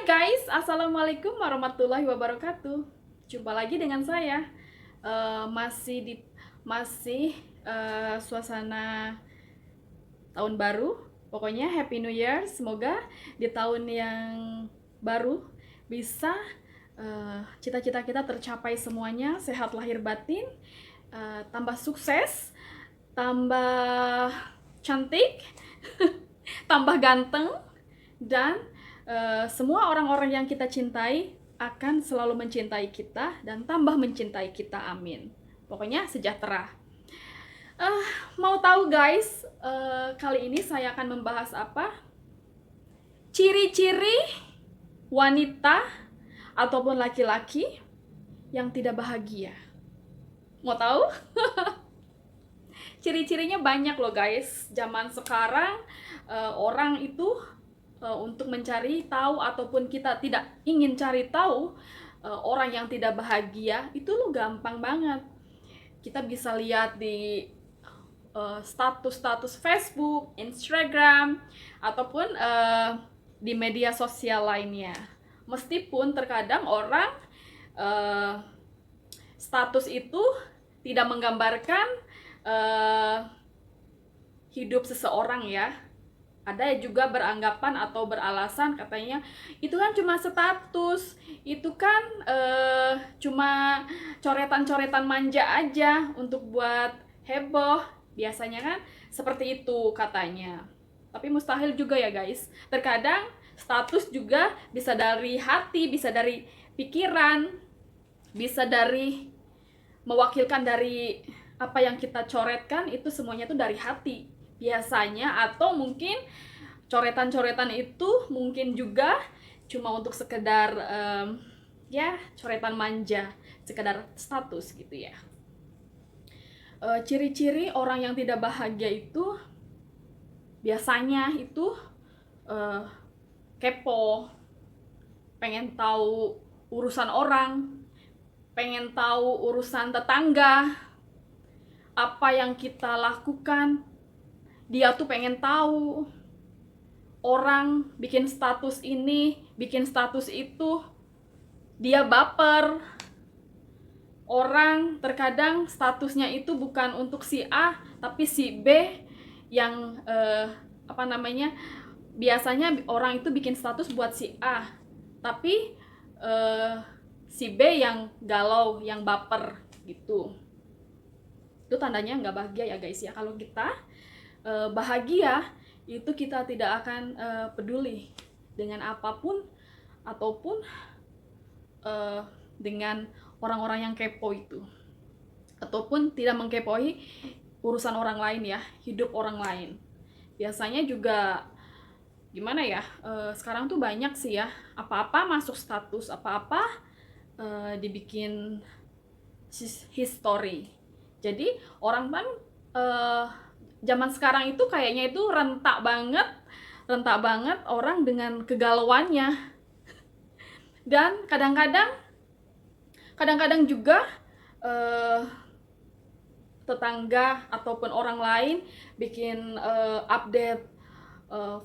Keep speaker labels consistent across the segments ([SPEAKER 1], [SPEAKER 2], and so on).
[SPEAKER 1] Hai guys, assalamualaikum warahmatullahi wabarakatuh. Jumpa lagi dengan saya. Masih suasana tahun baru. Pokoknya Happy New Year. Semoga di tahun yang baru bisa cita-cita kita tercapai semuanya, sehat lahir batin, tambah sukses, tambah cantik, tambah ganteng, dan semua orang-orang yang kita cintai akan selalu mencintai kita dan tambah mencintai kita. Amin. Pokoknya sejahtera. Uh, Mau tahu guys, kali ini saya akan membahas apa? Ciri-ciri wanita ataupun laki-laki yang tidak bahagia. Mau tahu? Ciri-cirinya banyak loh guys. Zaman sekarang orang itu untuk mencari tahu ataupun kita tidak ingin cari tahu orang yang tidak bahagia itu lo gampang banget. Kita bisa lihat di status-status Facebook, Instagram, ataupun di media sosial lainnya. Meskipun terkadang orang status itu tidak menggambarkan hidup seseorang ya. Ada juga beranggapan atau beralasan katanya itu kan cuma status, itu kan cuma coretan-coretan manja aja untuk buat heboh. Biasanya kan seperti itu katanya. Tapi mustahil juga ya guys. Terkadang status juga bisa dari hati, bisa dari pikiran, bisa dari mewakilkan dari apa yang kita coretkan, itu semuanya tuh dari hati biasanya. Atau mungkin coretan-coretan itu mungkin juga cuma untuk sekedar ya coretan manja, sekedar status gitu ya. Ciri-ciri orang yang tidak bahagia itu biasanya itu kepo, pengen tahu urusan orang, pengen tahu urusan tetangga, apa yang kita lakukan dia tuh pengen tahu. Orang bikin status ini, bikin status itu, dia baper. Orang terkadang statusnya itu bukan untuk si A tapi si B yang biasanya orang itu bikin status buat si A tapi si B yang galau, yang baper gitu. Itu tandanya nggak bahagia ya guys ya. Kalau kita bahagia itu kita tidak akan peduli dengan apapun ataupun dengan orang-orang yang kepo itu, ataupun tidak mengkepoi urusan orang lain ya, hidup orang lain. Biasanya juga gimana ya, sekarang tuh banyak sih ya, apa-apa masuk status, apa-apa dibikin history. Jadi orang kan zaman sekarang itu kayaknya itu rentak banget orang dengan kegalauannya. Dan kadang-kadang juga tetangga ataupun orang lain bikin update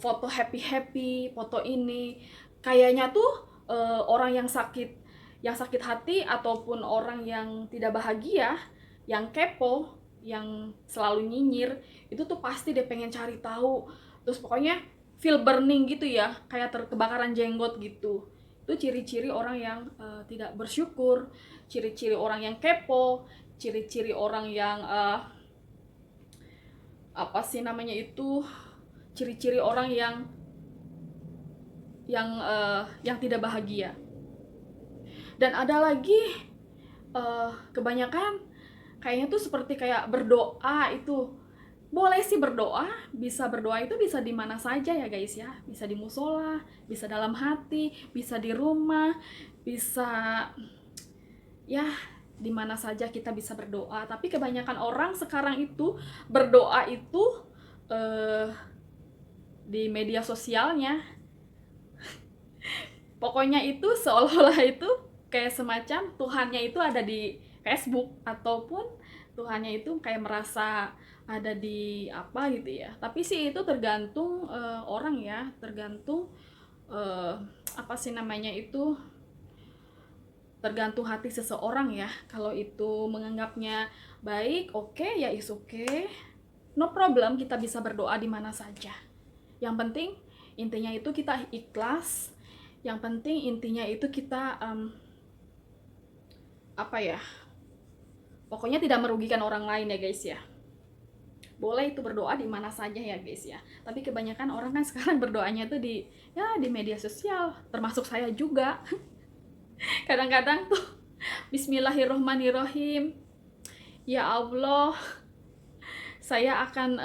[SPEAKER 1] foto happy, foto ini kayaknya tuh orang yang sakit hati ataupun orang yang tidak bahagia, yang kepo, yang selalu nyinyir, itu tuh pasti dia pengen cari tahu. Terus pokoknya feel burning gitu ya, kayak kebakaran jenggot gitu. Itu ciri-ciri orang yang tidak bersyukur, ciri-ciri orang yang kepo, ciri-ciri orang yang ciri-ciri orang yang tidak bahagia. Dan ada lagi kebanyakan kayaknya tuh seperti kayak berdoa itu. Boleh sih berdoa, bisa berdoa itu bisa di mana saja ya guys ya. Bisa di musola, bisa dalam hati, bisa di rumah, bisa ya di mana saja kita bisa berdoa. Tapi kebanyakan orang sekarang itu berdoa itu di media sosialnya. Pokoknya itu seolah-olah itu kayak semacam Tuhannya itu ada di Facebook, ataupun Tuhannya itu kayak merasa ada di apa gitu ya. Tapi sih itu tergantung orang ya, tergantung eh, apa sih namanya itu, tergantung hati seseorang ya. Kalau itu menganggapnya baik, oke, ya is oke, no problem, kita bisa berdoa di mana saja. Yang penting intinya itu kita ikhlas. Yang penting intinya itu kita apa ya, pokoknya tidak merugikan orang lain ya guys ya. Boleh itu berdoa di mana saja ya guys ya, tapi kebanyakan orang kan sekarang berdoanya tuh di media sosial, termasuk saya juga. Kadang-kadang tuh Bismillahirrohmanirrohim, ya Allah, saya akan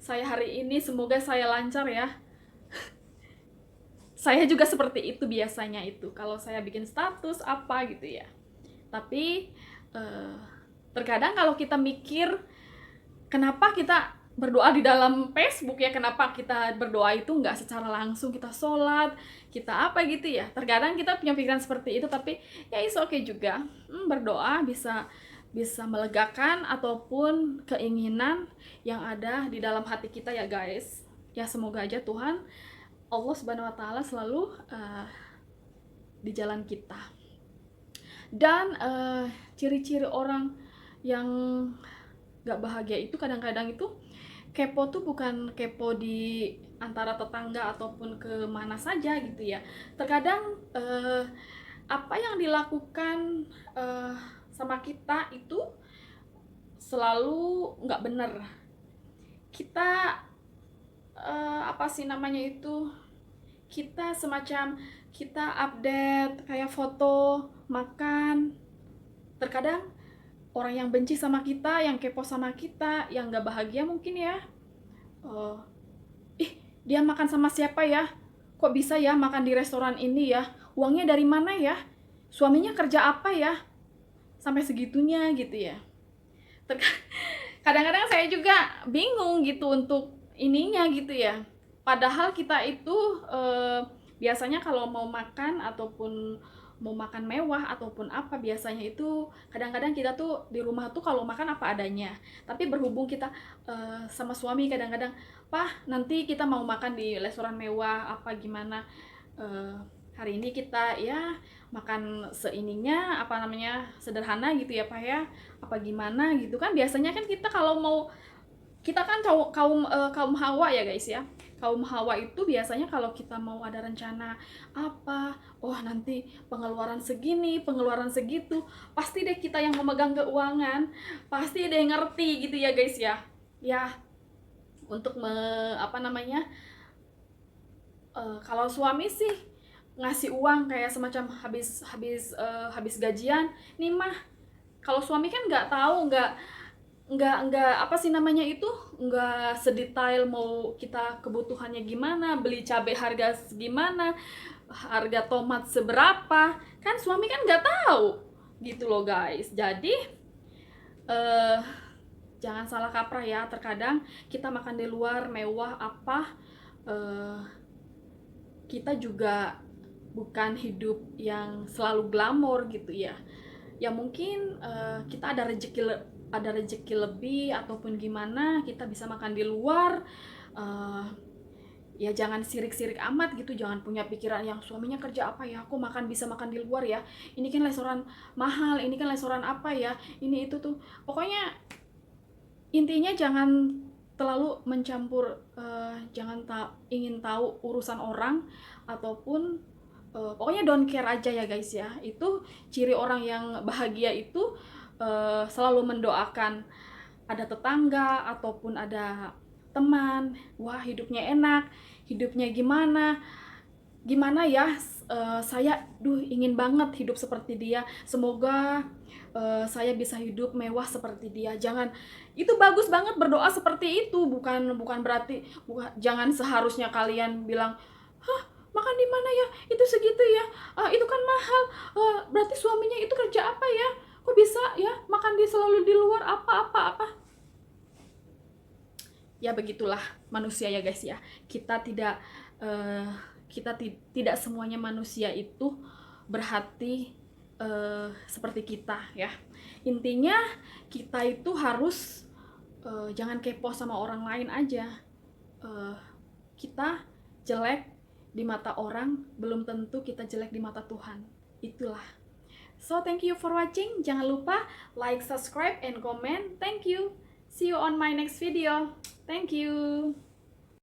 [SPEAKER 1] saya hari ini semoga saya lancar ya. Saya juga seperti itu biasanya itu kalau saya bikin status apa gitu ya. Tapi terkadang kalau kita mikir, kenapa kita berdoa di dalam Facebook ya, kenapa kita berdoa itu nggak secara langsung kita sholat, kita apa gitu ya. Terkadang kita punya pikiran seperti itu, tapi ya is oke juga. Berdoa bisa melegakan ataupun keinginan yang ada di dalam hati kita ya guys. Ya semoga aja Tuhan Allah Subhanahu wa taala selalu di jalan kita. Dan ciri-ciri orang yang gak bahagia itu kadang-kadang itu kepo tuh bukan kepo di antara tetangga ataupun ke mana saja gitu ya. Terkadang apa yang dilakukan sama kita itu selalu nggak bener. Kita apa sih namanya itu, kita semacam kita update kayak foto makan, terkadang orang yang benci sama kita, yang kepo sama kita, yang gak bahagia mungkin ya, dia makan sama siapa ya, kok bisa ya makan di restoran ini ya, uangnya dari mana ya, suaminya kerja apa ya, sampai segitunya gitu ya. Kadang-kadang saya juga bingung gitu untuk ininya gitu ya, padahal kita itu biasanya kalau mau makan ataupun mau makan mewah ataupun apa, biasanya itu kadang-kadang kita tuh di rumah tuh kalau makan apa adanya. Tapi berhubung kita sama suami kadang-kadang, "Pak, nanti kita mau makan di restoran mewah apa gimana, hari ini kita ya makan seininya, apa namanya, sederhana gitu ya Pak ya, apa gimana gitu kan." Biasanya kan kita kalau mau, kita kan kaum Hawa ya guys ya. Kaum Hawa itu biasanya kalau kita mau ada rencana apa, oh nanti pengeluaran segini, pengeluaran segitu, pasti deh kita yang memegang keuangan, pasti deh ngerti gitu ya guys ya. Ya, untuk apa namanya, kalau suami sih ngasih uang kayak semacam habis gajian, nih mah, kalau suami kan nggak tahu, nggak apa sih namanya itu, nggak sedetail mau kita kebutuhannya gimana, beli cabai harga gimana, harga tomat seberapa, kan suami kan nggak tahu gitu loh guys. Jadi jangan salah kaprah ya, terkadang kita makan di luar mewah apa, kita juga bukan hidup yang selalu glamor gitu ya. Ya mungkin kita ada rezeki lebih ataupun gimana, kita bisa makan di luar, ya jangan sirik-sirik amat gitu, jangan punya pikiran yang suaminya kerja apa ya, aku bisa makan di luar ya, ini kan restoran mahal, ini kan restoran apa ya, ini itu tuh. Pokoknya intinya jangan terlalu mencampur, jangan ingin tahu urusan orang ataupun pokoknya don't care aja ya guys ya. Itu ciri orang yang bahagia itu selalu mendoakan ada tetangga ataupun ada teman, wah hidupnya enak, hidupnya gimana ya, saya ingin banget hidup seperti dia, semoga saya bisa hidup mewah seperti dia. Jangan, itu bagus banget berdoa seperti itu, bukan berarti jangan seharusnya kalian bilang, hah makan di mana ya, itu segitu ya, itu kan mahal, berarti suaminya itu kerja apa ya, kok bisa ya makan selalu di luar apa. Ya begitulah manusia ya guys ya. Kita tidak tidak semuanya manusia itu berhati seperti kita ya. Intinya kita itu harus jangan kepo sama orang lain aja. Kita jelek di mata orang, belum tentu kita jelek di mata Tuhan. Itulah. So, thank you for watching. Jangan lupa like, subscribe, and comment. Thank you. See you on my next video. Thank you.